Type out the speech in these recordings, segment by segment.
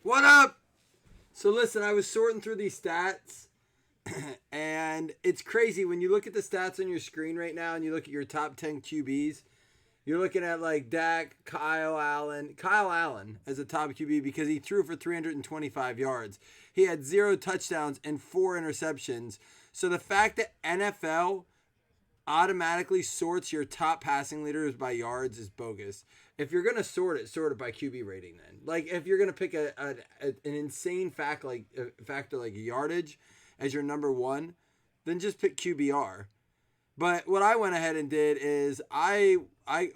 What up? So listen, I was sorting through these stats, and it's crazy when you look at the stats on your screen right now and you look at your top 10 QBs. You're looking at like Dak, Kyle Allen as a top QB because he threw for 325 yards. He had 0 touchdowns and 4 interceptions. So the fact that NFL automatically sorts your top passing leaders by yards is bogus. If you're going to sort it by QB rating then. Like if you're going to pick an insane factor like yardage as your number one, then just pick QBR. But what I went ahead and did is I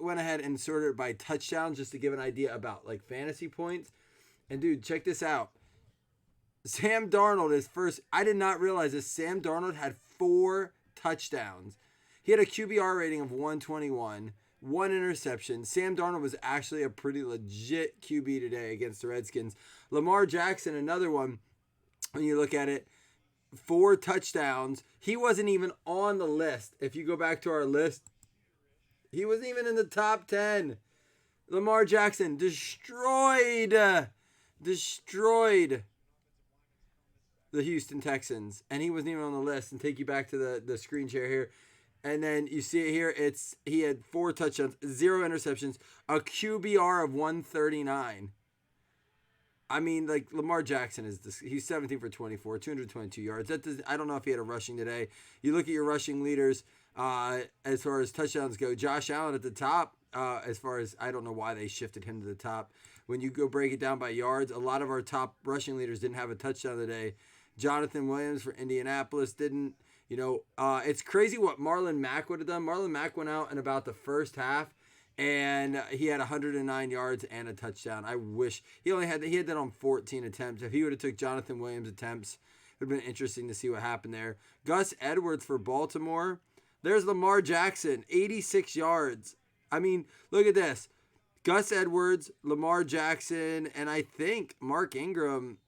went ahead and sorted it by touchdowns just to give an idea about like fantasy points. And dude, check this out. Sam Darnold is first. I did not realize this. Sam Darnold had 4 touchdowns. He had a QBR rating of 121, 1 interception. Sam Darnold was actually a pretty legit QB today against the Redskins. Lamar Jackson, another one, when you look at it, 4 touchdowns. He wasn't even on the list. If you go back to our list, he wasn't even in the top 10. Lamar Jackson destroyed the Houston Texans, and he wasn't even on the list. And take you back to the screen share here. And then you see it here. He had 4 touchdowns, 0 interceptions, a QBR of 139. I mean, like Lamar Jackson he's 17 for 24, 222 yards. I don't know if he had a rushing today. You look at your rushing leaders as far as touchdowns go. Josh Allen at the top. As far as I don't know why they shifted him to the top. When you go break it down by yards, a lot of our top rushing leaders didn't have a touchdown today. Jonathan Williams for Indianapolis didn't. You know, it's crazy what Marlon Mack would have done. Marlon Mack went out in about the first half, and he had 109 yards and a touchdown. I wish he had that on 14 attempts. If he would have took Jonathan Williams' attempts, it would have been interesting to see what happened there. Gus Edwards for Baltimore. There's Lamar Jackson, 86 yards. I mean, look at this. Gus Edwards, Lamar Jackson, and I think Mark Ingram.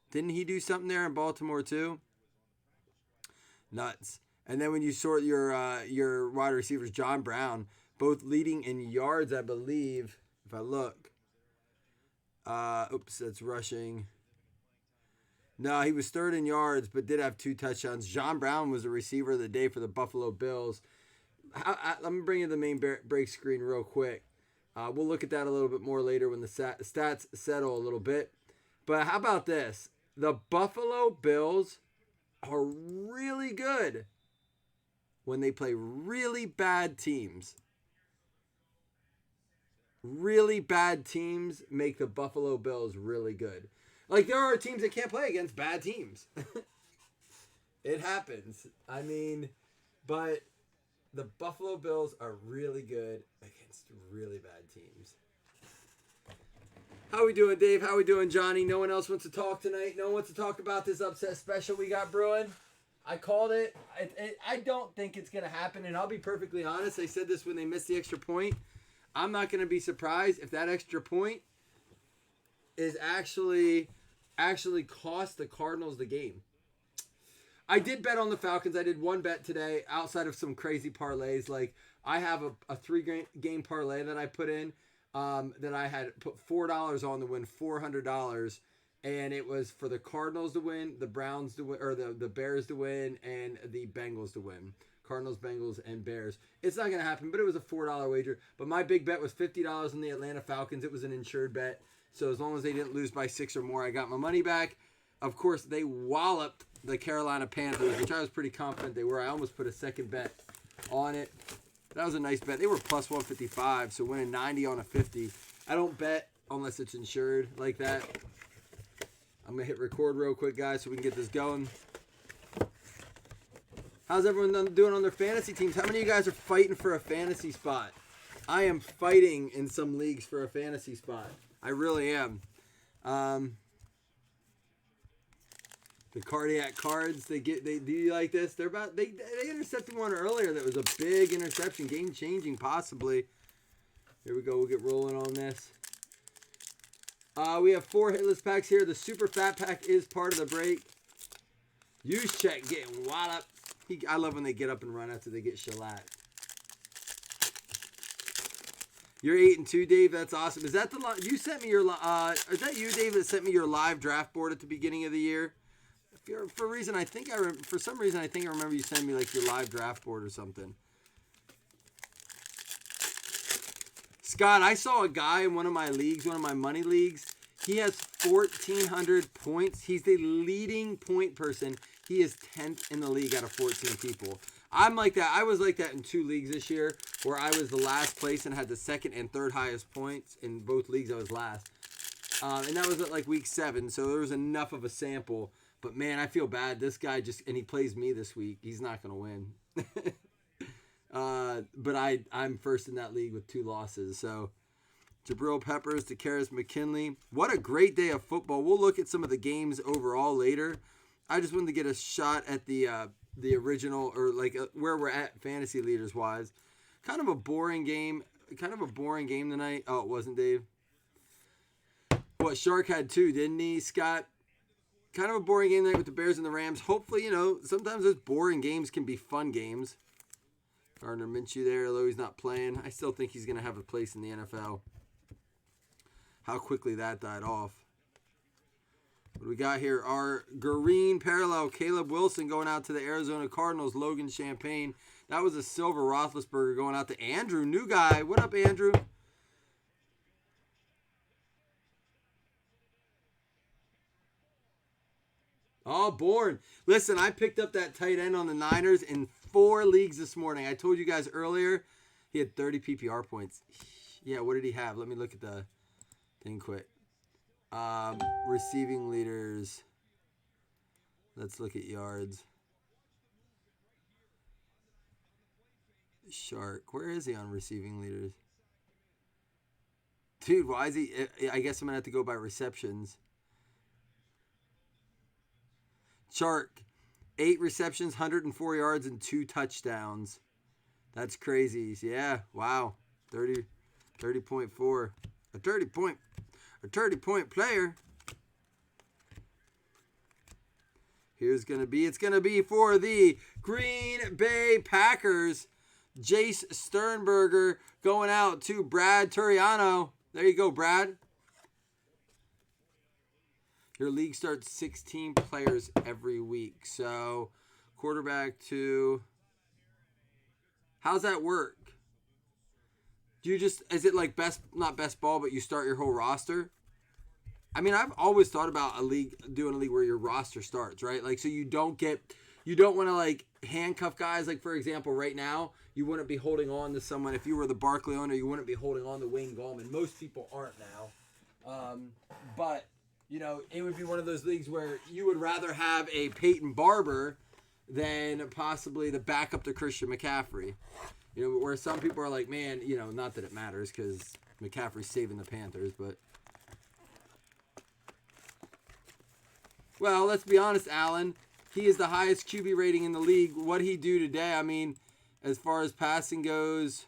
Didn't he do something there in Baltimore too? Nuts. And then when you sort your wide receivers, John Brown, both leading in yards, I believe. If I look, that's rushing. No, he was third in yards, but did have 2 touchdowns. John Brown was the receiver of the day for the Buffalo Bills. Let me bring you the main break screen real quick. We'll look at that a little bit more later when the stats settle a little bit. But how about this? The Buffalo Bills are really good when they play really bad teams. Really bad teams make the Buffalo Bills really good. Like, there are teams that can't play against bad teams. It happens. I mean, but the Buffalo Bills are really good against really bad teams. How we doing, Dave? How we doing, Johnny? No one else wants to talk tonight? No one wants to talk about this upset special we got brewing? I called it. I don't think it's going to happen, and I'll be perfectly honest. I said this when they missed the extra point. I'm not going to be surprised if that extra point is actually cost the Cardinals the game. I did bet on the Falcons. I did one bet today outside of some crazy parlays. Like, I have a 3-game parlay that I put in that I had put $4 on to win $400. And it was for the Cardinals to win, the Browns to win, or the Bears to win, and the Bengals to win. Cardinals, Bengals, and Bears. It's not going to happen, but it was a $4 wager. But my big bet was $50 on the Atlanta Falcons. It was an insured bet. So as long as they didn't lose by 6 or more, I got my money back. Of course, they walloped the Carolina Panthers, which I was pretty confident they were. I almost put a second bet on it. That was a nice bet. They were plus 155, so winning 90 on a 50. I don't bet unless it's insured like that. I'm going to hit record real quick, guys, so we can get this going. How's everyone doing on their fantasy teams? How many of you guys are fighting for a fantasy spot? I am fighting in some leagues for a fantasy spot. I really am. The cardiac cards, do you like this? They intercepted one earlier that was a big interception, game changing possibly. Here we go. We'll get rolling on this. We have 4 hitless packs here. The super fat pack is part of the break. Use check getting walloped. I love when they get up and run after they get shellacked. You're 8-2, Dave. That's awesome. Is that the you sent me your? Is that you, Dave, that sent me your live draft board at the beginning of the year? For some reason, I think I remember you sending me like your live draft board or something. Scott, I saw a guy in one of my leagues, one of my money leagues. He has 1,400 points. He's the leading point person. He is 10th in the league out of 14 people. I'm like that. I was like that in 2 leagues this year where I was the last place and had the second and third highest points. In both leagues, I was last. And that was at like week 7, so there was enough of a sample. But, man, I feel bad. This guy and he plays me this week. He's not going to win. But I'm first in that league with 2 losses. So, Jabril Peppers to Karis McKinley. What a great day of football. We'll look at some of the games overall later. I just wanted to get a shot at the original, or like where we're at fantasy leaders wise. Kind of a boring game. Tonight. Oh, it wasn't, Dave. What, Shark had 2, didn't he, Scott? Kind of a boring game tonight with the Bears and the Rams. Hopefully, sometimes those boring games can be fun games. Gardner Minshew there, although he's not playing. I still think he's going to have a place in the NFL. How quickly that died off. What do we got here? Our green parallel, Caleb Wilson going out to the Arizona Cardinals, Logan Champagne. That was a silver Roethlisberger going out to Andrew, new guy. What up, Andrew? Oh, Bourne. Listen, I picked up that tight end on the Niners in 4 leagues this morning. I told you guys earlier he had 30 PPR points. Yeah, what did he have? Let me look at the thing quick. Receiving leaders. Let's look at yards. Shark. Where is he on receiving leaders? Dude, why is he? I guess I'm going to have to go by receptions. Shark. 8 receptions, 104 yards, and 2 touchdowns. That's crazy. Yeah, wow. 30.4. A 30-point player. It's going to be for the Green Bay Packers. Jace Sternberger going out to Brad Turiano. There you go, Brad. Your league starts 16 players every week. So, quarterback to... How's that work? Do you just... Is it like best... Not best ball, but you start your whole roster? I mean, I've always thought about doing a league where your roster starts, right? Like, so you don't want to like handcuff guys. Like, for example, right now, you wouldn't be holding on to someone. If you were the Barkley owner, you wouldn't be holding on to Wayne Gallman. Most people aren't now. But, you know, it would be one of those leagues where you would rather have a Peyton Barber than possibly the backup to Christian McCaffrey. You know, where some people are like, man, you know, not that it matters because McCaffrey's saving the Panthers, but... Well, let's be honest, Alan. He is the highest QB rating in the league. What'd he do today? I mean, as far as passing goes,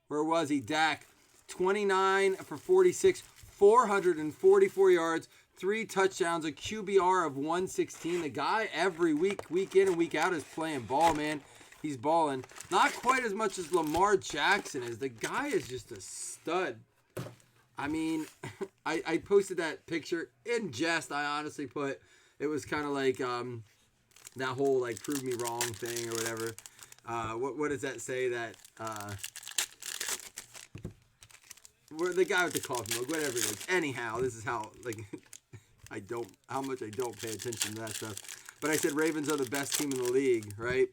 where was he? Dak, 29 for 46, 444 yards, 3 touchdowns, a QBR of 116. The guy every week in and week out is playing ball, man. He's balling. Not quite as much as Lamar Jackson is. The guy is just a stud. I mean, I posted that picture in jest. I honestly put, it was kind of like that whole like prove me wrong thing or whatever. What does that say? That where the guy with the coffee mug, whatever it is. Anyhow, this is how like how much I don't pay attention to that stuff. But I said Ravens are the best team in the league, right?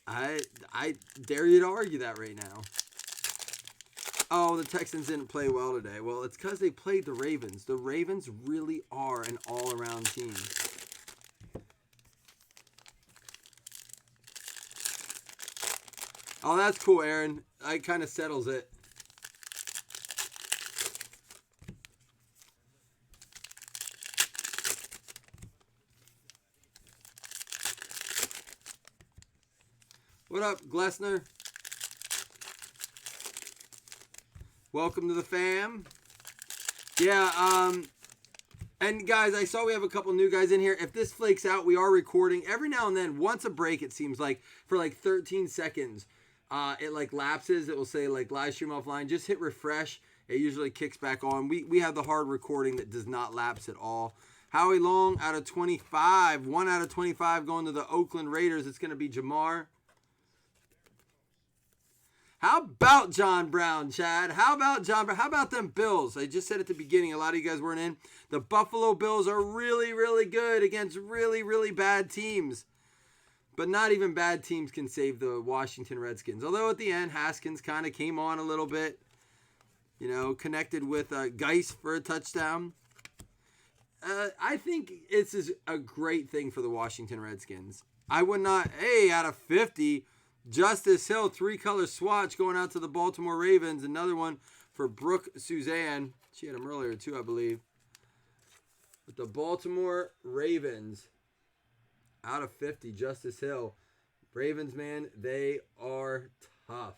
I dare you to argue that right now. Oh, the Texans didn't play well today. Well, it's because they played the Ravens. The Ravens really are an all-around team. Oh, that's cool, Aaron. It kind of settles it. What up, Glessner? Welcome to the fam. Yeah, and guys, I saw we have a couple new guys in here. If this flakes out, we are recording every now and then. Once a break, it seems like, for like 13 seconds, it like lapses. It will say like live stream offline. Just hit refresh. It usually kicks back on. We have the hard recording that does not lapse at all. Howie Long out of 25. 1 out of 25 going to the Oakland Raiders. It's going to be Jamar. How about John Brown, Chad? How about John Brown? How about them Bills? I just said at the beginning, a lot of you guys weren't in. The Buffalo Bills are really, really good against really, really bad teams. But not even bad teams can save the Washington Redskins. Although at the end, Haskins kind of came on a little bit. You know, connected with Geis for a touchdown. I think this is a great thing for the Washington Redskins. I would not, out of 50... Justice Hill, 3-color swatch going out to the Baltimore Ravens. Another one for Brooke Suzanne. She had him earlier too, I believe. With the Baltimore Ravens, out of 50, Justice Hill. Ravens, man, they are tough.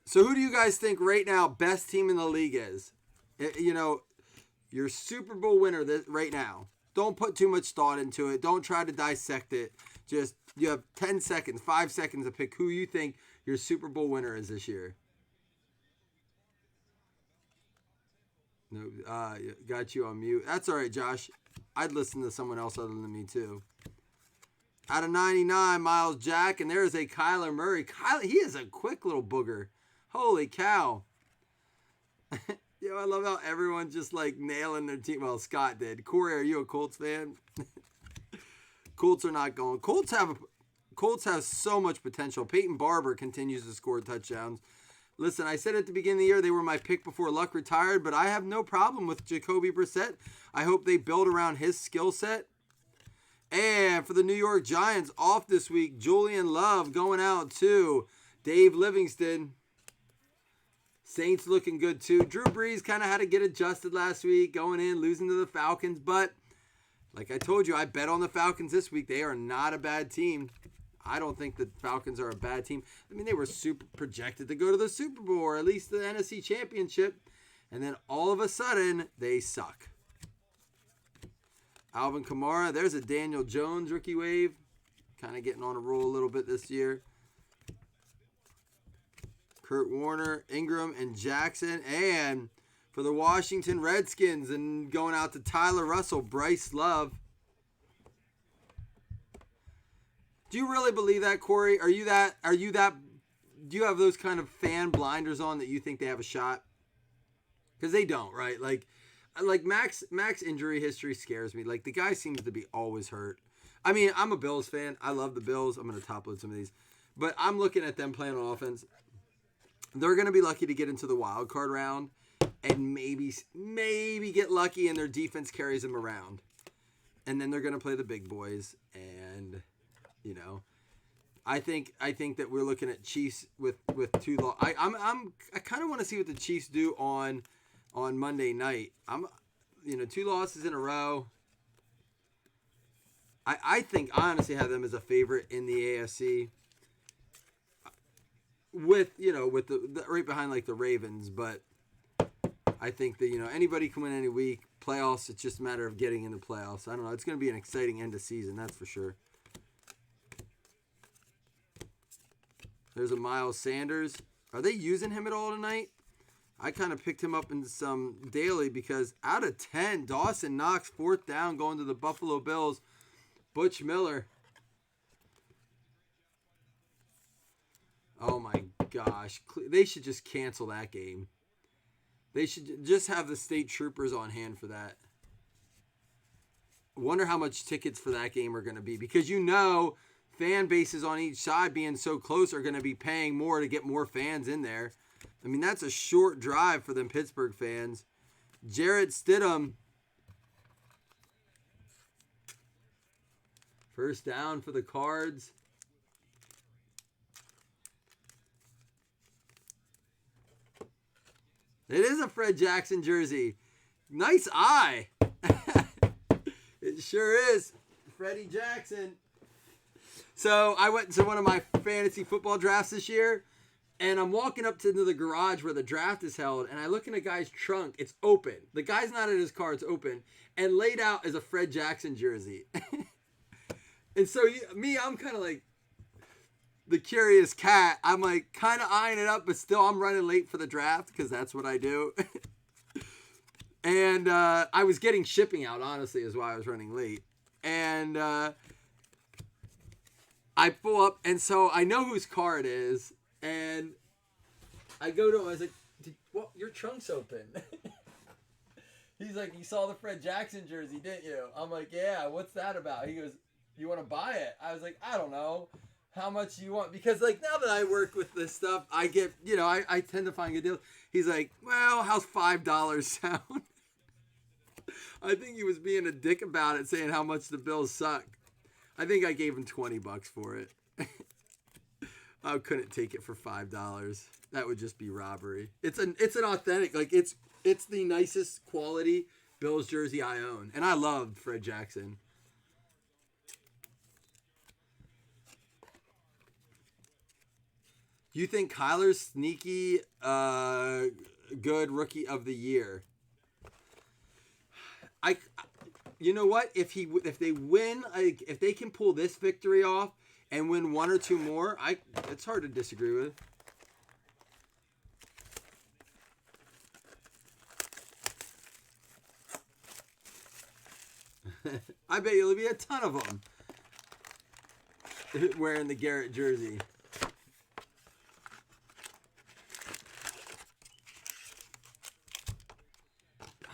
So who do you guys think right now best team in the league is? You know, your Super Bowl winner right now. Don't put too much thought into it. Don't try to dissect it. Just, you have 10 seconds, 5 seconds to pick who you think your Super Bowl winner is this year. No, got you on mute. That's all right, Josh. I'd listen to someone else other than me, too. Out of 99, Miles Jack, and there is a Kyler Murray. He is a quick little booger. Holy cow. Yo, I love how everyone's just like nailing their team. Well, Scott did. Corey, are you a Colts fan? Colts are not going. Colts have so much potential. Peyton Barber continues to score touchdowns. Listen, I said at the beginning of the year they were my pick before Luck retired, but I have no problem with Jacoby Brissett. I hope they build around his skill set. And for the New York Giants, off this week, Julian Love going out to Dave Livingston. Saints looking good too. Drew Brees kind of had to get adjusted last week, going in, losing to the Falcons. But like I told you, I bet on the Falcons this week. They are not a bad team. I don't think the Falcons are a bad team. I mean, they were super projected to go to the Super Bowl, or at least the NFC Championship. And then all of a sudden, they suck. Alvin Kamara, there's a Daniel Jones rookie wave. Kind of getting on a roll a little bit this year. Kurt Warner, Ingram, and Jackson. And for the Washington Redskins, and going out to Tyler Russell, Bryce Love. Do you really believe that, Corey? Do you have those kind of fan blinders on that you think they have a shot? Because they don't, right? Like Max injury history scares me. Like, the guy seems to be always hurt. I mean, I'm a Bills fan. I love the Bills. I'm going to top load some of these. But I'm looking at them playing on offense. They're going to be lucky to get into the wild card round and maybe get lucky and their defense carries them around. And then they're going to play the big boys. And, you know, I think that we're looking at Chiefs with 2 losses. I kind of want to see what the Chiefs do on Monday night. 2 losses in a row. I think I honestly have them as a favorite in the AFC. With the right behind like the Ravens, but I think that anybody can win any week. Playoffs, it's just a matter of getting in the playoffs. I don't know. It's going to be an exciting end of season, that's for sure. There's a Miles Sanders. Are they using him at all tonight? I kind of picked him up in some daily because out of 10, Dawson Knox, 4th down, going to the Buffalo Bills. Butch Miller. Oh my gosh. They should just cancel that game. They should just have the state troopers on hand for that. Wonder how much tickets for that game are going to be. Because fan bases on each side being so close are going to be paying more to get more fans in there. I mean, that's a short drive for them Pittsburgh fans. Jarrett Stidham. First down for the Cards. It is a Fred Jackson jersey. Nice eye. It sure is. Freddie Jackson. So I went to one of my fantasy football drafts this year, and I'm walking up to the garage where the draft is held, and I look in a guy's trunk. It's open. The guy's not in his car. It's open. And laid out is a Fred Jackson jersey. And so I'm kind of like the curious cat. I'm like kind of eyeing it up, but still I'm running late for the draft because that's what I do. And I was getting shipping out, honestly, is why I was running late. And I pull up, and so I know whose car it is. And I go to him, I was like, your trunk's open. He's like, you saw the Fred Jackson jersey, didn't you? I'm like, yeah, what's that about? He goes, you want to buy it? I was like, I don't know. How much do you want? Because, like, now that I work with this stuff, I get, I tend to find good deals. He's like, well, how's $5 sound? I think he was being a dick about it, saying how much the Bills suck. I think I gave him $20 for it. I couldn't take it for $5. That would just be robbery. It's an authentic, like, it's the nicest quality Bills jersey I own. And I love Fred Jackson. Do you think Kyler's sneaky good rookie of the year? You know what? If they win, if they can pull this victory off and win 1 or 2 more, it's hard to disagree with. I bet you'll be a ton of them wearing the Garrett jersey.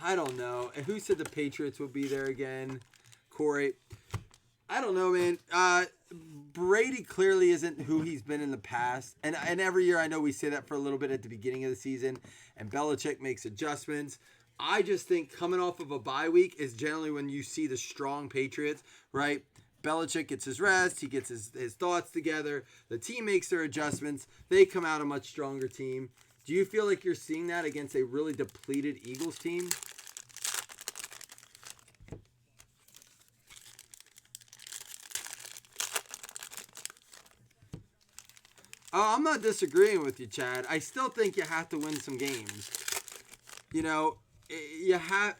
I don't know. And who said the Patriots will be there again? Corey. I don't know, man. Brady clearly isn't who he's been in the past. And every year I know we say that for a little bit at the beginning of the season. And Belichick makes adjustments. I just think coming off of a bye week is generally when you see the strong Patriots, right? Belichick gets his rest. He gets his thoughts together. The team makes their adjustments. They come out a much stronger team. Do you feel like you're seeing that against a really depleted Eagles team? Oh, I'm not disagreeing with you, Chad. I still think you have to win some games. you know, you have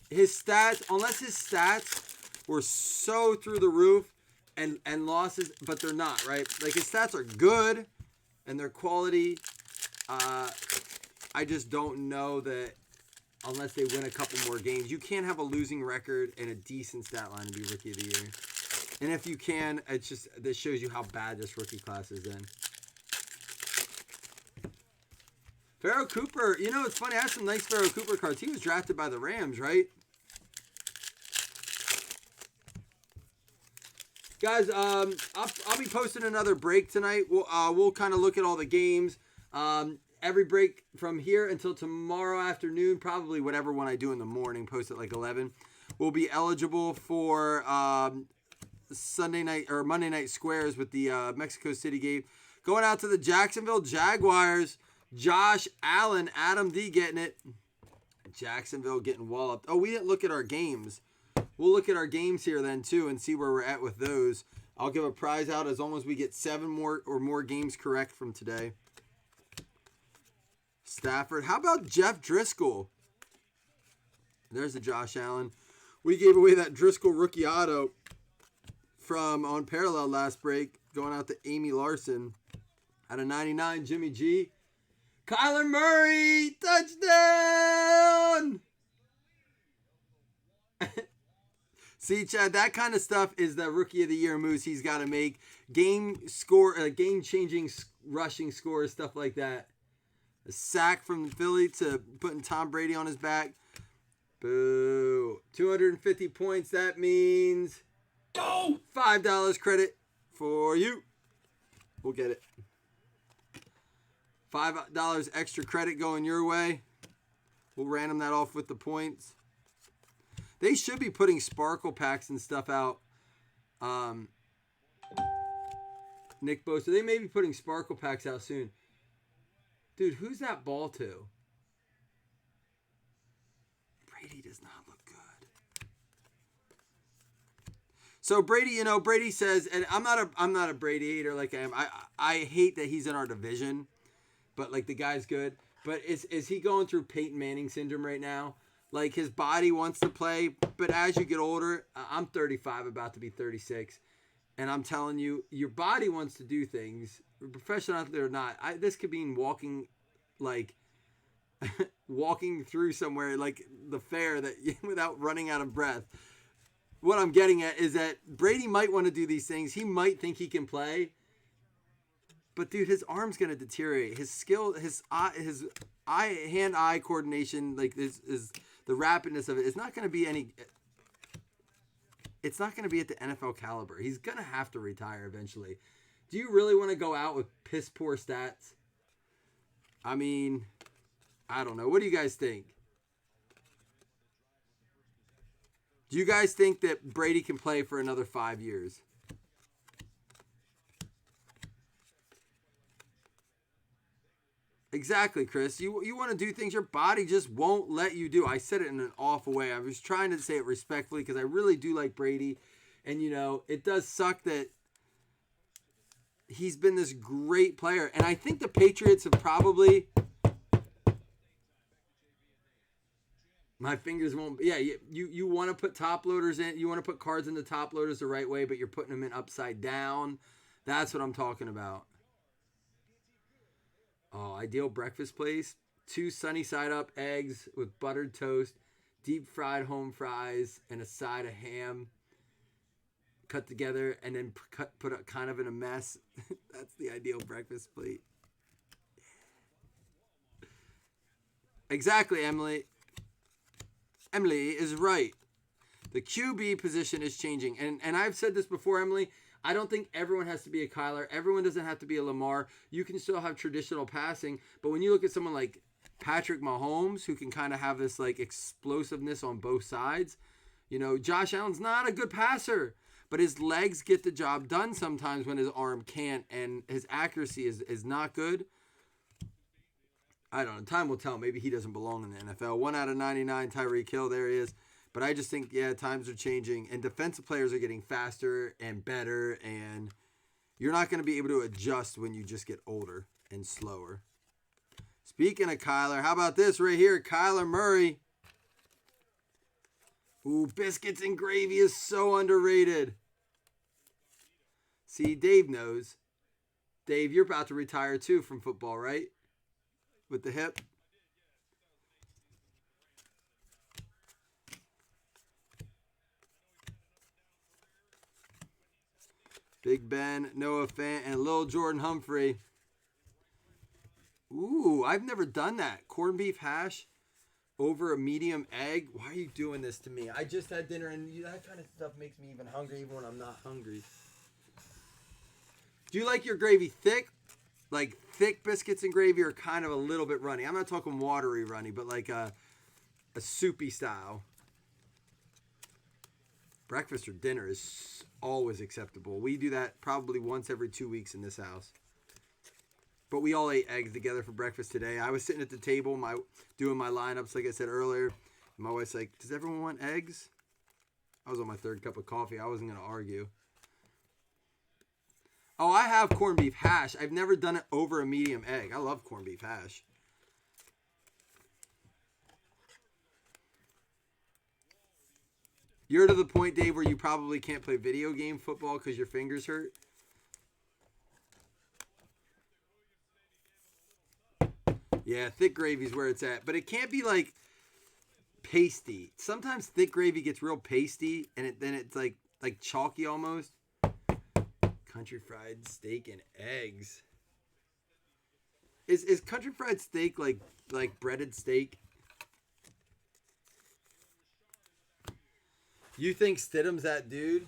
his stats, unless his stats were so through the roof and losses, but they're not, right? Like his stats are good and they're quality. I just don't know that unless they win a couple more games. You can't have a losing record and a decent stat line to be Rookie of the Year. And if you can, it's just, this shows you how bad this rookie class is then. Pharaoh Cooper, you know, it's funny, I have some nice Pharaoh Cooper cards. He was drafted by the Rams, right? Guys, I'll be posting another break tonight. We'll kind of look at all the games. Every break from here until tomorrow afternoon, probably whatever one I do in the morning, post at like 11, will be eligible for Sunday night or Monday night squares with the Mexico City game. Going out to the Jacksonville Jaguars. Josh Allen, Adam D getting it. Jacksonville getting walloped. Oh, we didn't look at our games. We'll look at our games here then too and see where we're at with those. I'll give a prize out as long as we get 7 more games correct from today. Stafford. How about Jeff Driscoll? There's the Josh Allen. We gave away that Driscoll rookie auto from On Parallel last break. Going out to Amy Larson. Out of 99, Jimmy G. Kyler Murray. Touchdown. See, Chad, that kind of stuff is the Rookie of the Year moves he's got to make. Game-changing rushing scores, stuff like that. A sack from Philly to putting Tom Brady on his back. Boo. 250 points. That means $5 credit for you. We'll get it. $5 extra credit going your way. We'll random that off with the points. They should be putting sparkle packs and stuff out. Nick Bosa. They may be putting sparkle packs out soon. Dude, who's that ball to? Brady does not look good. So Brady, Brady says, and I'm not a Brady hater like I am. I hate that he's in our division, but like the guy's good. But is he going through Peyton Manning syndrome right now? Like his body wants to play, but as you get older, I'm 35, about to be 36, and I'm telling you, your body wants to do things, professional athlete or not. This could mean walking, like walking through somewhere like the fair that without running out of breath. What I'm getting at is that Brady might want to do these things. He might think he can play, but dude, his arm's gonna deteriorate. His skill, his hand-eye coordination, like is the rapidness of it is not going to be any. It's not going to be at the NFL caliber. He's going to have to retire eventually. Do you really want to go out with piss poor stats? I mean, I don't know. What do you guys think? Do you guys think that Brady can play for another 5 years? Exactly, Chris. You want to do things your body just won't let you do. I said it in an awful way. I was trying to say it respectfully because I really do like Brady. And, it does suck that he's been this great player. And I think the Patriots have probably... My fingers won't... Yeah, you want to put top loaders in. You want to put cards in the top loaders the right way, but you're putting them in upside down. That's what I'm talking about. Oh, ideal breakfast place. 2 sunny side up eggs with buttered toast, deep fried home fries, and a side of ham cut together and then put it kind of in a mess. That's the ideal breakfast plate. Exactly, Emily. Emily is right. The QB position is changing. And I've said this before, Emily. I don't think everyone has to be a Kyler. Everyone doesn't have to be a Lamar. You can still have traditional passing. But when you look at someone like Patrick Mahomes, who can kind of have this like explosiveness on both sides, Josh Allen's not a good passer. But his legs get the job done sometimes when his arm can't. And his accuracy is not good. I don't know. Time will tell. Maybe he doesn't belong in the NFL. 1 out of 99, Tyreek Hill. There he is. But I just think, times are changing. And defensive players are getting faster and better. And you're not going to be able to adjust when you just get older and slower. Speaking of Kyler, how about this right here? Kyler Murray. Ooh, biscuits and gravy is so underrated. See, Dave knows. Dave, you're about to retire too from football, right? With the hip. Big Ben, Noah Fant, and Lil Jordan Humphrey. Ooh, I've never done that. Corned beef hash over a medium egg. Why are you doing this to me? I just had dinner, and that kind of stuff makes me even hungry, even when I'm not hungry. Do you like your gravy thick? Like thick biscuits and gravy, or kind of a little bit runny? I'm not talking watery runny, but like a soupy style. Breakfast or dinner is always acceptable. We do that probably once every 2 weeks in this house. But we all ate eggs together for breakfast today. I was sitting at the table, doing my lineups, like I said earlier. My wife's like, does everyone want eggs? I was on my third cup of coffee. I wasn't going to argue. Oh, I have corned beef hash. I've never done it over a medium egg. I love corned beef hash. You're to the point, Dave, where you probably can't play video game football because your fingers hurt. Yeah, thick gravy's where it's at. But it can't be like pasty. Sometimes thick gravy gets real pasty and then it's like chalky almost. Country fried steak and eggs. Is country fried steak like breaded steak? You think Stidham's that dude?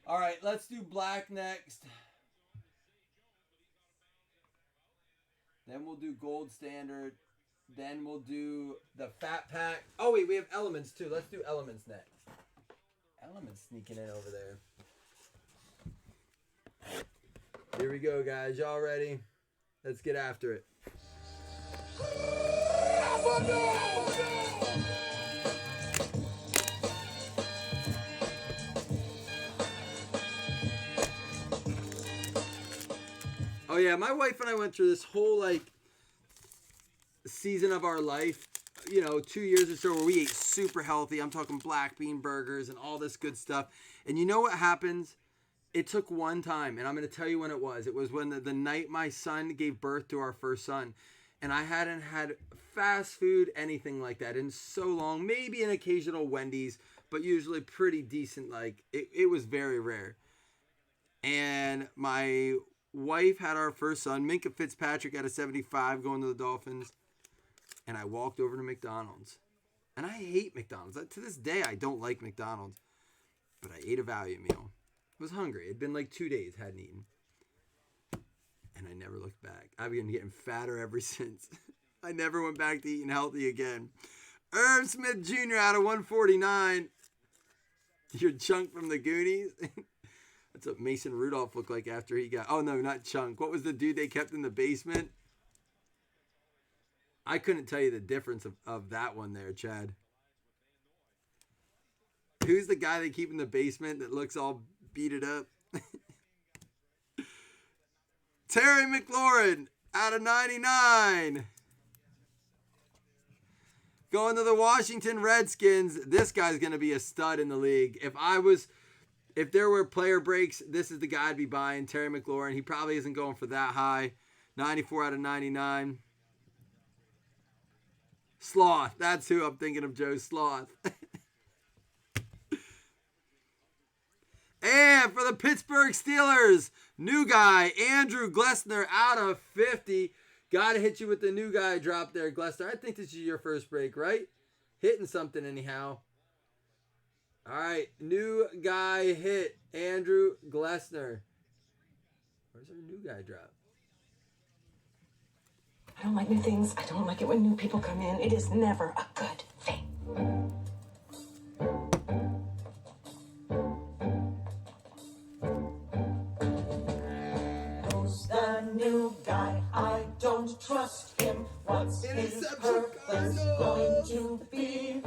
All right, let's do black next. Then we'll do gold standard. Then we'll do the fat pack. Oh, wait, we have elements too. Let's do elements next. Elements sneaking in over there. Here we go, guys. Y'all ready? Let's get after it. Oh yeah, my wife and I went through this whole season of our life, 2 years or so, where we ate super healthy. I'm talking black bean burgers and all this good stuff. And you know what happens? It took one time, and I'm going to tell you when it was. It was when the night my son gave birth to our first son. And I hadn't had fast food, anything like that, in so long. Maybe an occasional Wendy's, but usually pretty decent. It was very rare. And my wife had our first son, Minka Fitzpatrick, at a 75 going to the Dolphins. And I walked over to McDonald's. And I hate McDonald's. To this day, I don't like McDonald's. But I ate a value meal. I was hungry. It'd been 2 days, hadn't eaten. And I never looked back. I've been getting fatter ever since. I never went back to eating healthy again. Irv Smith Jr. out of 149. Your Chunk from the Goonies. That's what Mason Rudolph looked like after he got... Oh, no, not Chunk. What was the dude they kept in the basement? I couldn't tell you the difference of that one there, Chad. Who's the guy they keep in the basement that looks all beat up? Terry McLaurin out of 99. Going to the Washington Redskins. This guy's going to be a stud in the league. If there were player breaks, this is the guy I'd be buying, Terry McLaurin. He probably isn't going for that high. 94 out of 99. Sloth. That's who I'm thinking of, Joe Sloth. And for the Pittsburgh Steelers, new guy, Andrew Glessner out of 50. Got to hit you with the new guy drop there, Glessner. I think this is your first break, right? Hitting something anyhow. All right, new guy hit, Andrew Glessner. Where's our new guy drop? I don't like new things. I don't like it when new people come in. It is never a good thing. Who's the new guy? I don't trust him. What's his purpose going to be?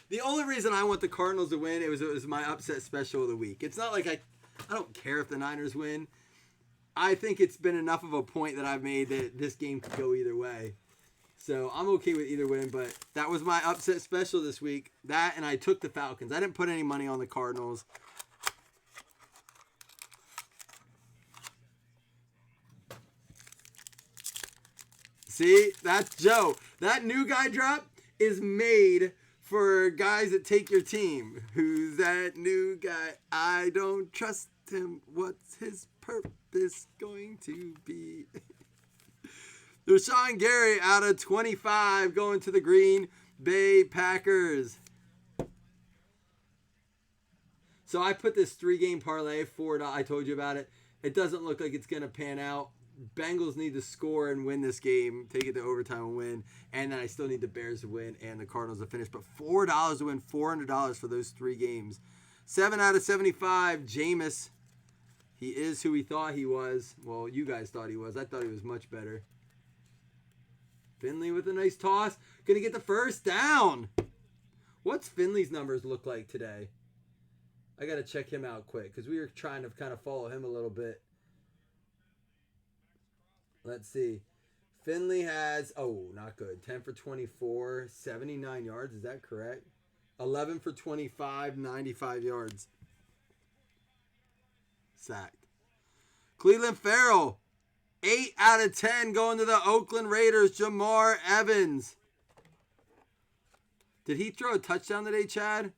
The only reason I want the Cardinals to win, it was my upset special of the week. It's not like I don't care if the Niners win. I think it's been enough of a point that I've made that this game could go either way. So I'm okay with either win, but that was my upset special this week. That, and I took the Falcons. I didn't put any money on the Cardinals. See, that's Joe. That new guy drop is made for guys that take your team. Who's that new guy? I don't trust him. What's his purpose going to be? Rashawn Gary out of 25 going to the Green Bay Packers. So I put this 3-game parlay for I told you about it. It doesn't look like it's going to pan out. Bengals need to score and win this game, take it to overtime and win. And then I still need the Bears to win and the Cardinals to finish. But $4 to win, $400 for those 3 games. 7 out of 75, Jameis. He is who he thought he was. Well, you guys thought he was. I thought he was much better. Finley with a nice toss. Going to get the first down. What's Finley's numbers look like today? I got to check him out quick because we were trying to kind of follow him a little bit. Let's see. Finley has, not good. 10 for 24, 79 yards. Is that correct? 11 for 25, 95 yards. Sacked. Cleveland Farrell, 8 out of 10 going to the Oakland Raiders. Jamar Evans. Did he throw a touchdown today, Chad?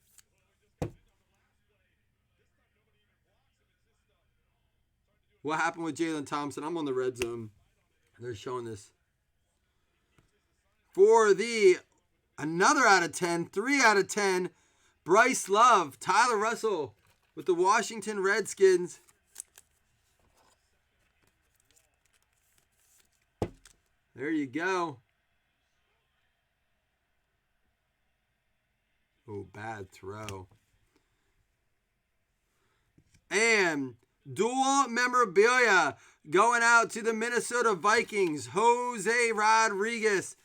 What happened with Jalen Thompson? I'm on the red zone. They're showing this. For the another out of 10, 3 out of 10, Bryce Love, Tyler Russell with the Washington Redskins. There you go. Oh, bad throw. And dual memorabilia going out to the Minnesota Vikings, Jose Rodriguez.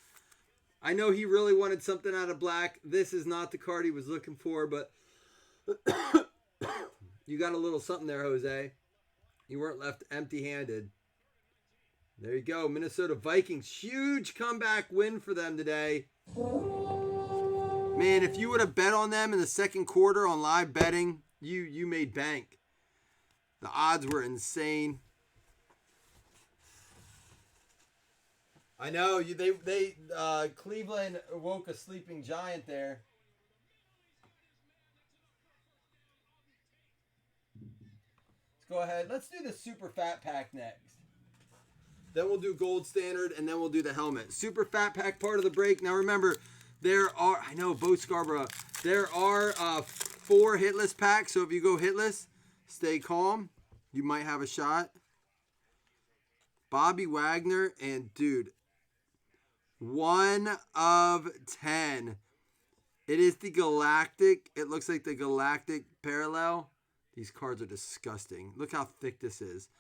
I know he really wanted something out of black. This is not the card he was looking for, but you got a little something there, Jose. You weren't left empty-handed. There you go, Minnesota Vikings. Huge comeback win for them today. Man, if you would have bet on them in the second quarter on live betting, you made bank. The odds were insane. I know they Cleveland woke a sleeping giant there. Let's go ahead. Let's do the Super Fat Pack next. Then we'll do Gold Standard, and then we'll do the helmet. Super Fat Pack part of the break. Now remember, there are, I know, Bo Scarborough, there are 4 hitless packs, so if you go hitless, stay calm. You might have a shot. Bobby Wagner, and dude, 1 of 10. It is the Galactic. It looks like the Galactic Parallel. These cards are disgusting. Look how thick this is.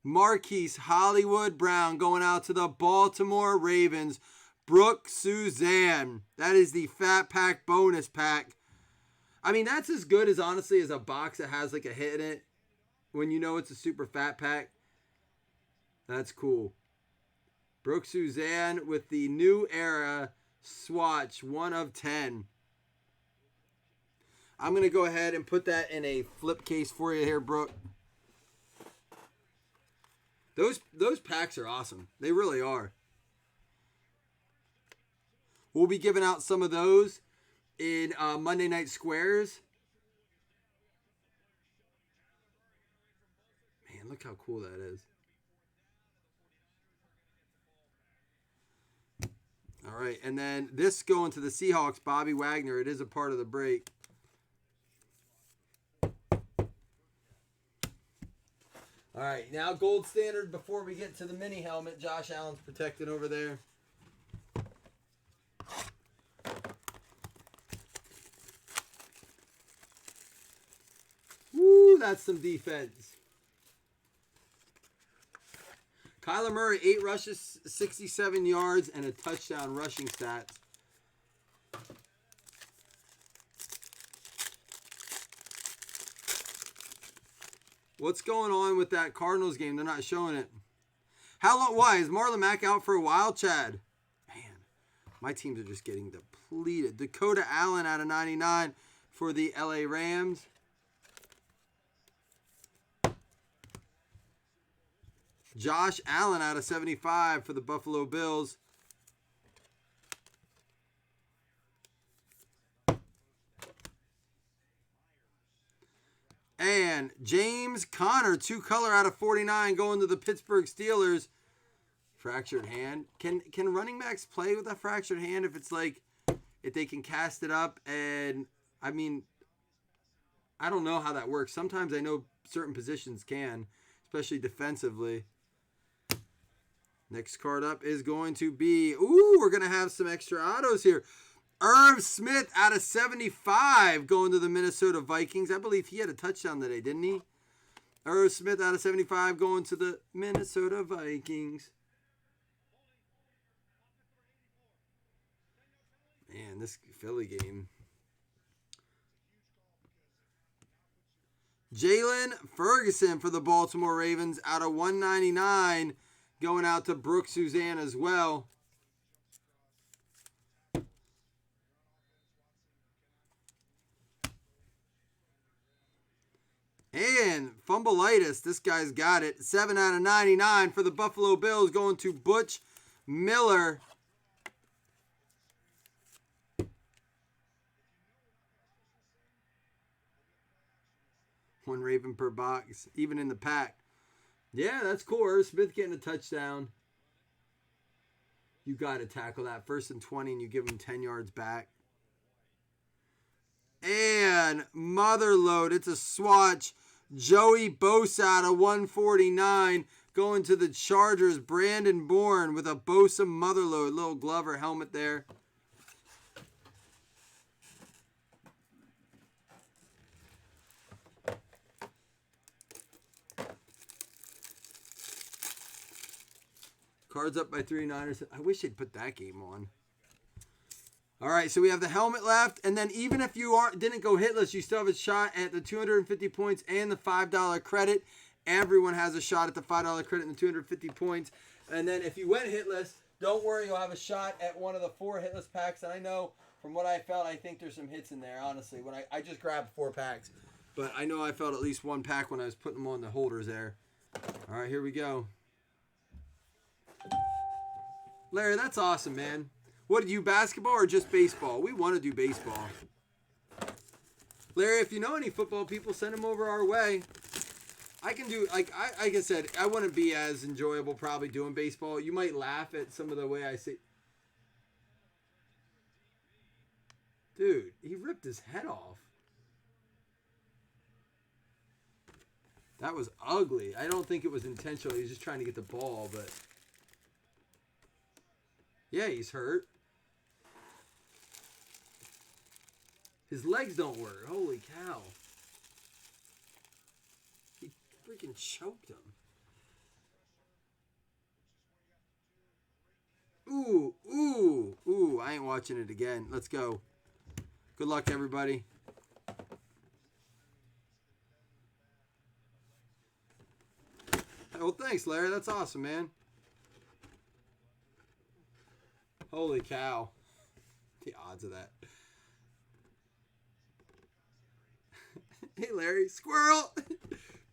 Marquise Hollywood Brown going out to the Baltimore Ravens. Brooke Suzanne. That is the Fat Pack bonus pack. I mean, that's as good as, honestly, as a box that has like a hit in it. When you know it's a Super Fat Pack. That's cool. Brooke Suzanne with the New Era swatch. 1 of 10. I'm going to go ahead and put that in a flip case for you here, Brooke. Those packs are awesome. They really are. We'll be giving out some of those in Monday Night Squares. Man, look how cool that is. All right, and then this going to the Seahawks, Bobby Wagner. It is a part of the break. All right, now Gold Standard before we get to the mini helmet. Josh Allen's protected over there. Woo, that's some defense. Kyler Murray, 8 rushes, 67 yards, and a touchdown rushing stats. What's going on with that Cardinals game? They're not showing it. How long? Why? Is Marlon Mack out for a while, Chad? Man, my teams are just getting depleted. Dakota Allen out of 99 for the LA Rams. Josh Allen out of 75 for the Buffalo Bills. And James Conner, 2-color out of 49, going to the Pittsburgh Steelers. Fractured hand. Can running backs play with a fractured hand if it's like, if they can cast it up? And, I mean, I don't know how that works. Sometimes I know certain positions can, especially defensively. Next card up is going to be, ooh, we're going to have some extra autos here. Irv Smith out of 75 going to the Minnesota Vikings. I believe he had a touchdown today, didn't he? Irv Smith out of 75 going to the Minnesota Vikings. Man, this Philly game. Jalen Ferguson for the Baltimore Ravens out of 199 going out to Brooke Suzanne as well. And Fumbleitis, this guy's got it. 7 out of 99 for the Buffalo Bills going to Butch Miller. One Raven per box, even in the pack. Yeah, that's cool. Irv Smith getting a touchdown. You got to tackle that. 1st and 20, and you give him 10 yards back. And Motherload, it's a swatch. Joey Bosa out of 149 going to the Chargers. Brandon Bourne with a Bosa Motherload. Little Glover helmet there. Cards up by 3 Niners. I wish they'd put that game on. All right, so we have the helmet left, and then even if you didn't go hitless, you still have a shot at the 250 points and the $5 credit. Everyone has a shot at the $5 credit and the 250 points. And then if you went hitless, don't worry, you'll have a shot at one of the 4 hitless packs. And I know from what I felt, I think there's some hits in there, honestly. When I just grabbed 4 packs, but I know I felt at least 1 pack when I was putting them on the holders there. All right, here we go. Larry, that's awesome, man. What, do you basketball or just baseball? We want to do baseball. Larry, if you know any football people, send them over our way. I can do, like I said, I wouldn't be as enjoyable probably doing baseball. You might laugh at some of the way I say. Dude, he ripped his head off. That was ugly. I don't think it was intentional. He was just trying to get the ball, but... yeah, he's hurt. His legs don't work. Holy cow. He freaking choked him. Ooh, ooh, ooh. I ain't watching it again. Let's go. Good luck, everybody. Well, thanks, Larry. That's awesome, man. Holy cow. The odds of that. Hey, Larry. Squirrel!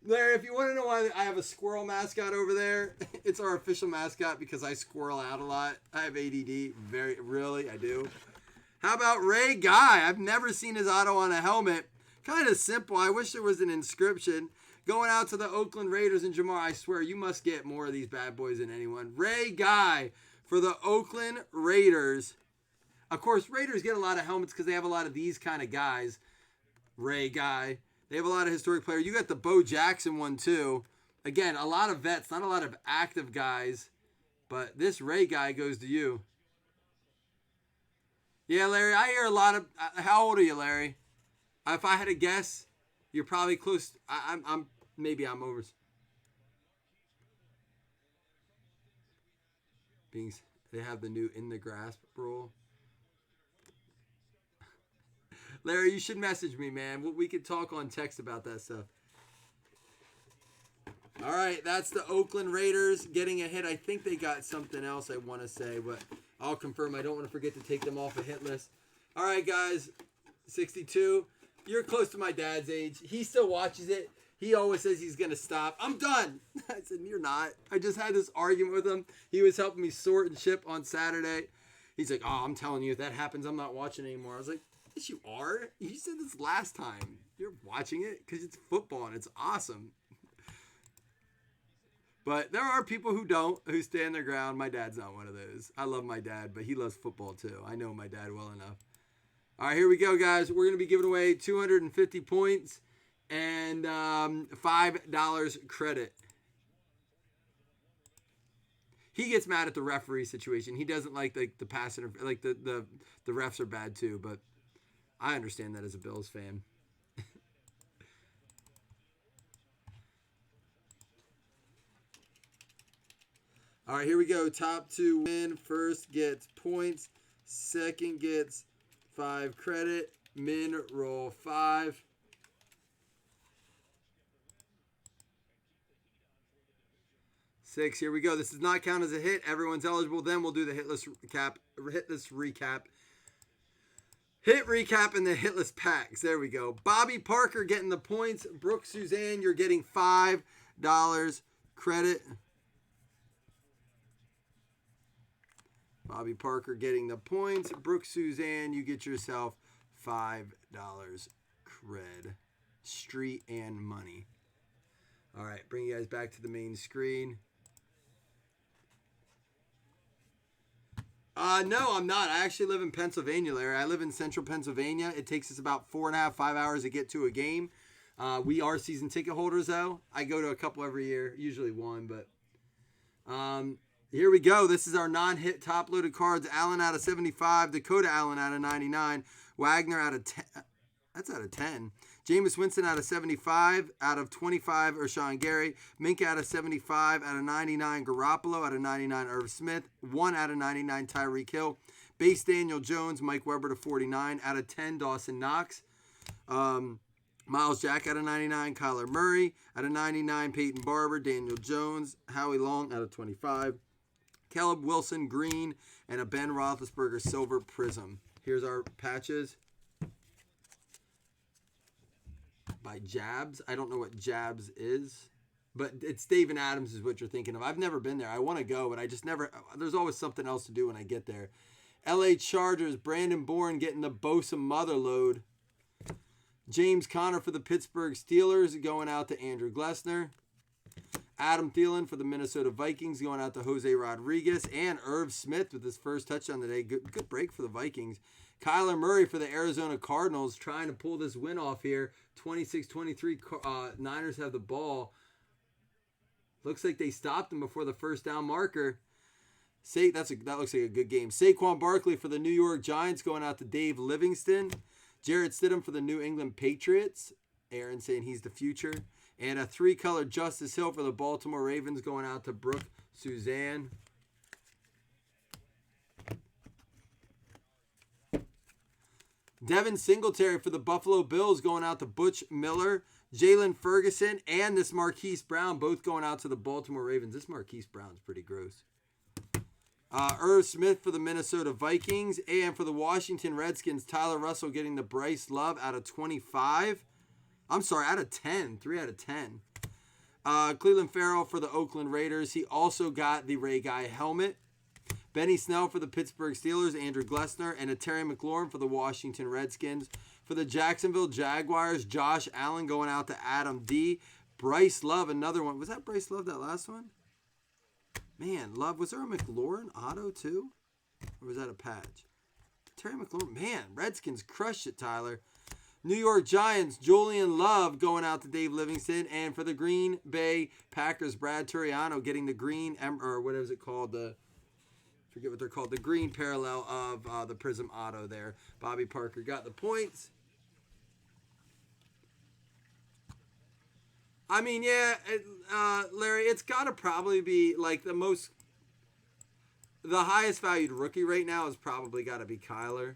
Larry, if you want to know why I have a squirrel mascot over there, it's our official mascot because I squirrel out a lot. I have ADD. Really, I do. How about Ray Guy? I've never seen his auto on a helmet. Kind of simple. I wish there was an inscription. Going out to the Oakland Raiders and Jamar. I swear, you must get more of these bad boys than anyone. Ray Guy for the Oakland Raiders. Of course, Raiders get a lot of helmets because they have a lot of these kind of guys. Ray Guy. They have a lot of historic players. You got the Bo Jackson one, too. Again, a lot of vets, not a lot of active guys. But this Ray Guy goes to you. Yeah, Larry, I hear a lot of... how old are you, Larry? If I had to guess, you're probably close... Maybe I'm over... They have the new in the grasp rule. Larry, you should message me, man. We could talk on text about that stuff. All right, that's the Oakland Raiders getting a hit. I think they got something else I want to say, but I'll confirm. I don't want to forget to take them off a hit list. All right, guys, 62. You're close to my dad's age. He still watches it. He always says he's going to stop. I'm done. I said, you're not. I just had this argument with him. He was helping me sort and ship on Saturday. He's like, oh, I'm telling you, if that happens, I'm not watching anymore. I was like, yes, you are. You said this last time. You're watching it because it's football and it's awesome. But there are people who don't, who stand their ground. My dad's not one of those. I love my dad, but he loves football too. I know my dad well enough. All right, here we go, guys. We're going to be giving away 250 points and $5 credit. He gets mad at the referee situation. He doesn't like the passing, like the refs are bad too, but I understand that as a Bills fan. All right, here we go. Top two win. First gets points. Second gets 5 credit. Min roll 5. Six. Here we go. This does not count as a hit. Everyone's eligible. Then we'll do the hitless recap. Hit recap and the hitless packs. There we go. Bobby Parker getting the points. Brooke Suzanne, you're getting $5 credit. Bobby Parker getting the points. Brooke Suzanne, you get yourself $5 cred. Street and money. All right, bring you guys back to the main screen. No, I'm not. I actually live in Pennsylvania, Larry. I live in central Pennsylvania. It takes us about 4.5, 5 hours to get to a game. We are season ticket holders, though. I go to a couple every year, usually one, but here we go. This is our non-hit top-loaded cards. Allen out of 75. Dakota Allen out of 99. Wagner out of 10. That's out of 10. Jameis Winston out of 75. Out of 25, Rashawn Gary. Minka out of 75. Out of 99, Garoppolo. Out of 99, Irv Smith. 1 out of 99, Tyreek Hill. Base Daniel Jones. Mike Weber to 49. Out of 10, Dawson Knox. Miles Jack out of 99. Kyler Murray. Out of 99, Peyton Barber. Daniel Jones. Howie Long out of 25. Caleb Wilson green, and a Ben Roethlisberger silver prism. Here's our patches by Jabs. I don't know what Jabs is, but it's Steven Adams is what you're thinking of. I've never been there. I want to go, but I just never. There's always something else to do when I get there. LA Chargers, Brandon Bourne getting the Bosa mother load. James Conner for the Pittsburgh Steelers going out to Andrew Glessner. Adam Thielen for the Minnesota Vikings going out to Jose Rodriguez. And Irv Smith with his first touchdown today. Good break for the Vikings. Kyler Murray for the Arizona Cardinals trying to pull this win off here. 26-23. Niners have the ball. Looks like they stopped him before the first down marker. That looks like a good game. Saquon Barkley for the New York Giants going out to Dave Livingston. Jarrett Stidham for the New England Patriots. Aaron saying he's the future. And a 3-color Justice Hill for the Baltimore Ravens going out to Brooke Suzanne. Devin Singletary for the Buffalo Bills going out to Butch Miller. Jalen Ferguson and this Marquise Brown both going out to the Baltimore Ravens. This Marquise Brown's pretty gross. Irv Smith for the Minnesota Vikings. And for the Washington Redskins, Tyler Russell getting the Bryce Love out of 25. I'm sorry, out of 10. 3 out of 10. Cleveland Farrell for the Oakland Raiders. He also got the Ray Guy helmet. Benny Snell for the Pittsburgh Steelers. Andrew Glessner. And a Terry McLaurin for the Washington Redskins. For the Jacksonville Jaguars, Josh Allen going out to Adam D. Bryce Love, another one. Was that Bryce Love, that last one? Man, Love. Was there a McLaurin auto too? Or was that a patch? Terry McLaurin. Man, Redskins crushed it, Tyler. New York Giants, Julian Love going out to Dave Livingston. And for the Green Bay Packers, Brad Turiano getting the green, or what is it called? Forget what they're called. The green parallel of the Prism Auto there. Bobby Parker got the points. I mean, yeah, Larry, it's got to probably be like the highest valued rookie right now is probably got to be Kyler.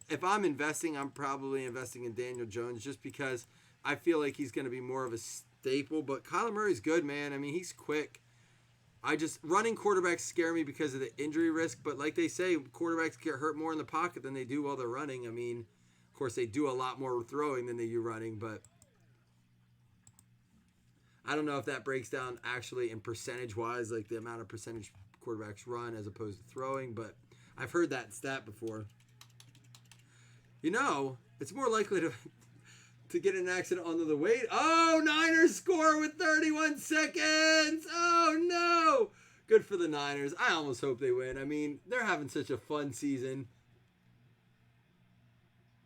If I'm investing, I'm probably investing in Daniel Jones just because I feel like he's going to be more of staple, but Kyler Murray's good, man. I mean, he's quick. Running quarterbacks scare me because of the injury risk, but like they say, quarterbacks get hurt more in the pocket than they do while they're running. I mean, of course, they do a lot more throwing than they do running, but I don't know if that breaks down actually in percentage-wise, like the amount of percentage quarterbacks run as opposed to throwing, but I've heard that stat before. You know, it's more likely to get in an accident on the weight. Oh, Niners score with 31 seconds. Oh, no. Good for the Niners. I almost hope they win. I mean, they're having such a fun season.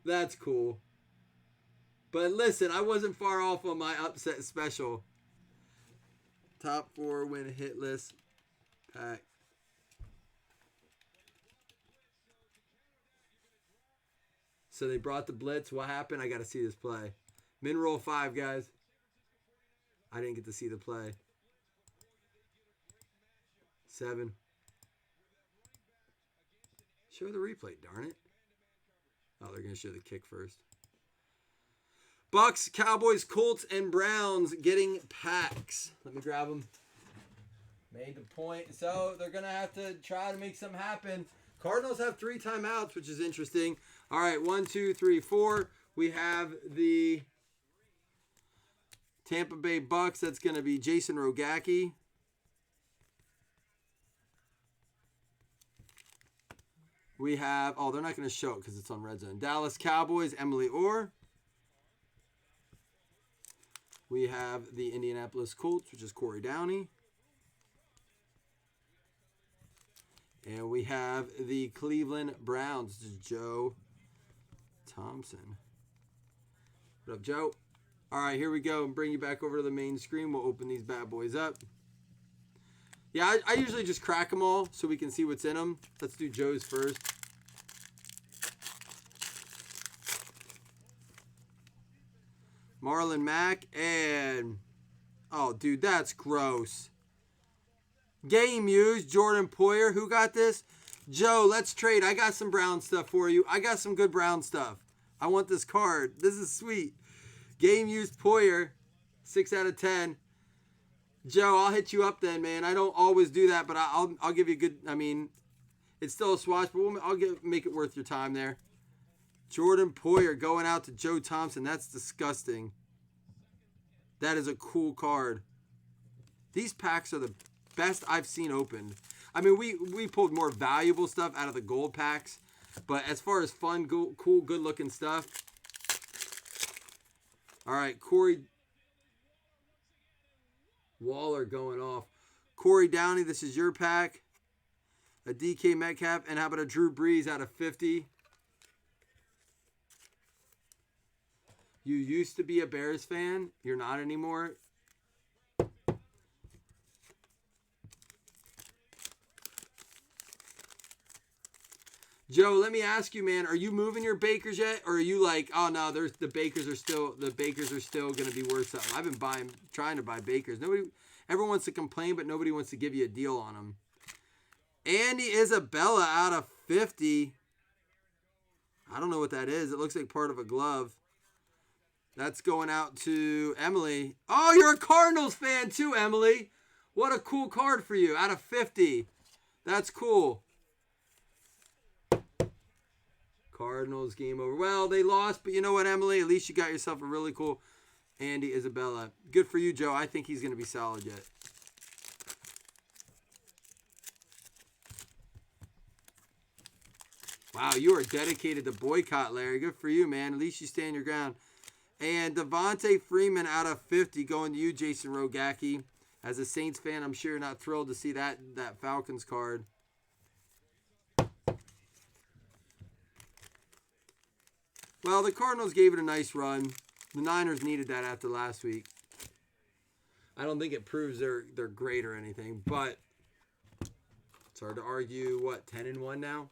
That's cool. But listen, I wasn't far off on my upset special. Top 4 win hit list pack. So they brought the blitz. What happened? I got to see this play. Min roll 5, guys. I didn't get to see the play. 7. Show the replay, darn it. Oh, they're going to show the kick first. Bucks, Cowboys, Colts, and Browns getting packs. Let me grab them. Made the point. So they're going to have to try to make something happen. Cardinals have 3 timeouts, which is interesting. All right, 1, 2, 3, 4. We have the Tampa Bay Bucks. That's going to be Jason Rogacki. We have, they're not going to show it because it's on Red Zone. Dallas Cowboys, Emily Orr. We have the Indianapolis Colts, which is Corey Downey. And we have the Cleveland Browns, which is Joe Thompson. What up, Joe? All right, here we go. And bring you back over to the main screen. We'll open these bad boys up. Yeah, I usually just crack them all so we can see what's in them. Let's do Joe's first. Marlon Mack and... Oh, dude, that's gross. Game used, Jordan Poyer. Who got this? Joe, let's trade. I got some brown stuff for you. I got some good brown stuff. I want this card. This is sweet. Game used Poyer. 6 out of 10. Joe, I'll hit you up then, man. I don't always do that, but I'll give you a good... I mean, it's still a swatch, but I'll make it worth your time there. Jordan Poyer going out to Joe Thompson. That's disgusting. That is a cool card. These packs are the best I've seen opened. I mean, we pulled more valuable stuff out of the gold packs, but as far as fun, cool, good-looking stuff. All right, Corey Waller going off. Corey Downey, this is your pack. A DK Metcalf, and how about a Drew Brees out of 50? You used to be a Bears fan. You're not anymore. Joe, let me ask you, man, are you moving your Bakers yet? Or are you like, oh no, the Bakers are still going to be worth something? I've been trying to buy Bakers. Everyone wants to complain, but nobody wants to give you a deal on them. Andy Isabella out of 50. I don't know what that is. It looks like part of a glove. That's going out to Emily. Oh, you're a Cardinals fan too, Emily. What a cool card for you. Out of 50. That's cool. Cardinals game over. Well, they lost, but you know what, Emily? At least you got yourself a really cool Andy Isabella. Good for you, Joe. I think he's going to be solid yet. Wow, you are dedicated to boycott, Larry. Good for you, man. At least you stand your ground. And Devontae Freeman out of 50 going to you, Jason Rogacki. As a Saints fan, I'm sure you're not thrilled to see that Falcons card. Well, the Cardinals gave it a nice run. The Niners needed that after last week. I don't think it proves they're great or anything, but it's hard to argue. What, 10-1 now?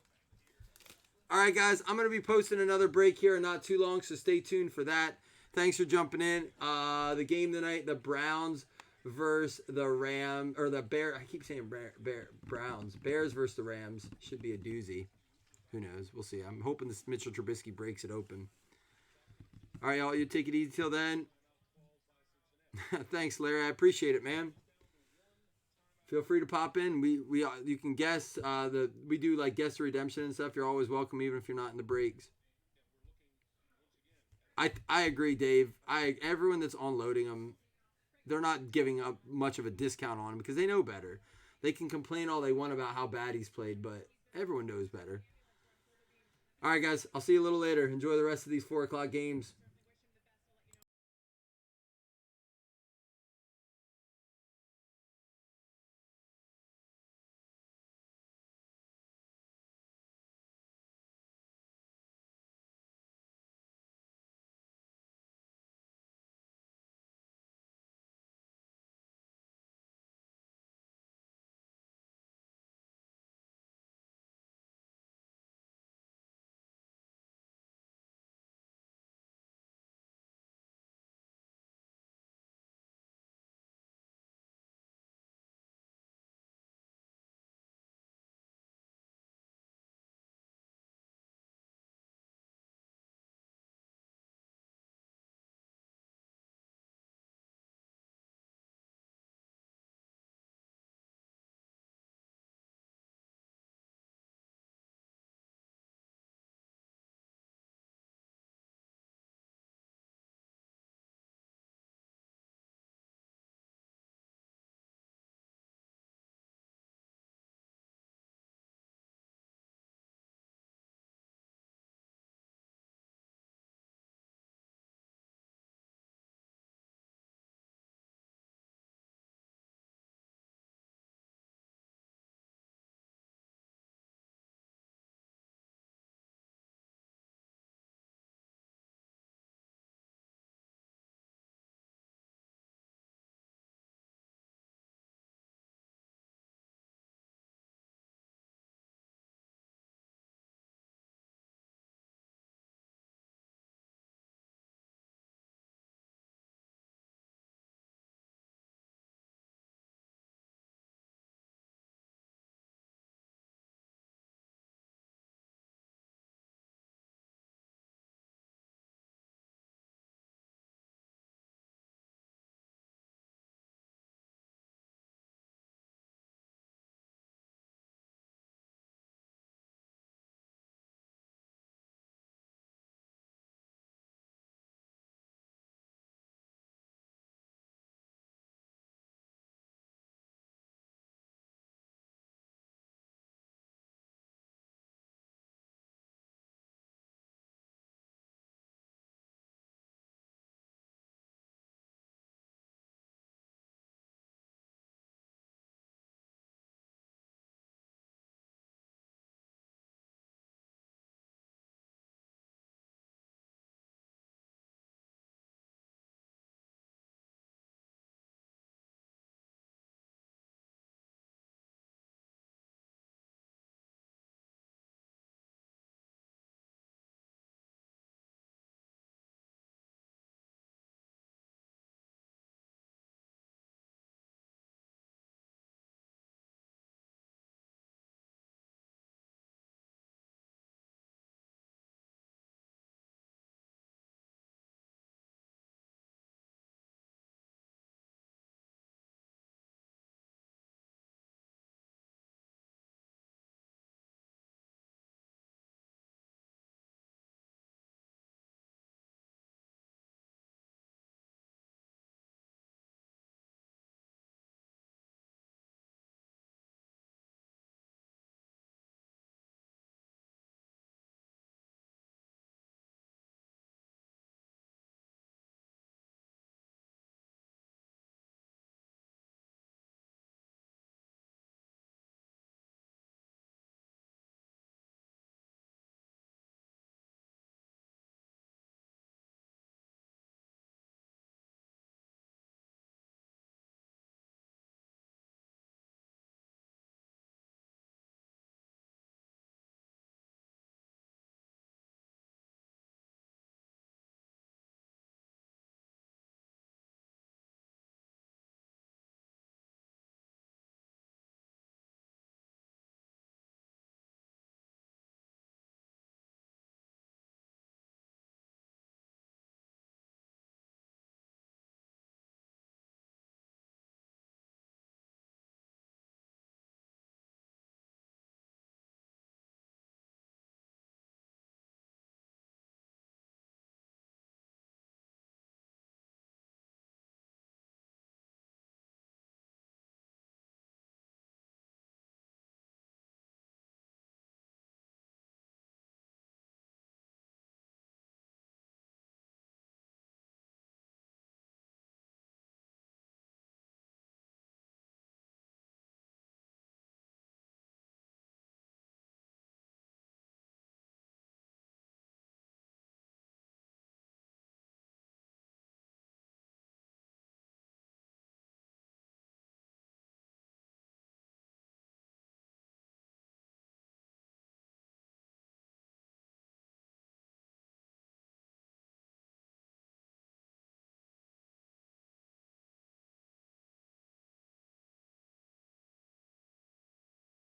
All right, guys, I'm going to be posting another break here in not too long, so stay tuned for that. Thanks for jumping in. The game tonight, the Browns versus the Rams, or the Bears. I keep saying Browns. Bears versus the Rams. Should be a doozy. Who knows? We'll see. I'm hoping this Mitchell Trubisky breaks it open. All right, y'all. You take it easy till then. Thanks, Larry. I appreciate it, man. Feel free to pop in. You can guess we do like guess the redemption and stuff. You're always welcome, even if you're not in the breaks. I agree, Dave. Everyone that's unloading them, they're not giving up much of a discount on him because they know better. They can complain all they want about how bad he's played, but everyone knows better. All right, guys. I'll see you a little later. Enjoy the rest of these 4 o'clock games.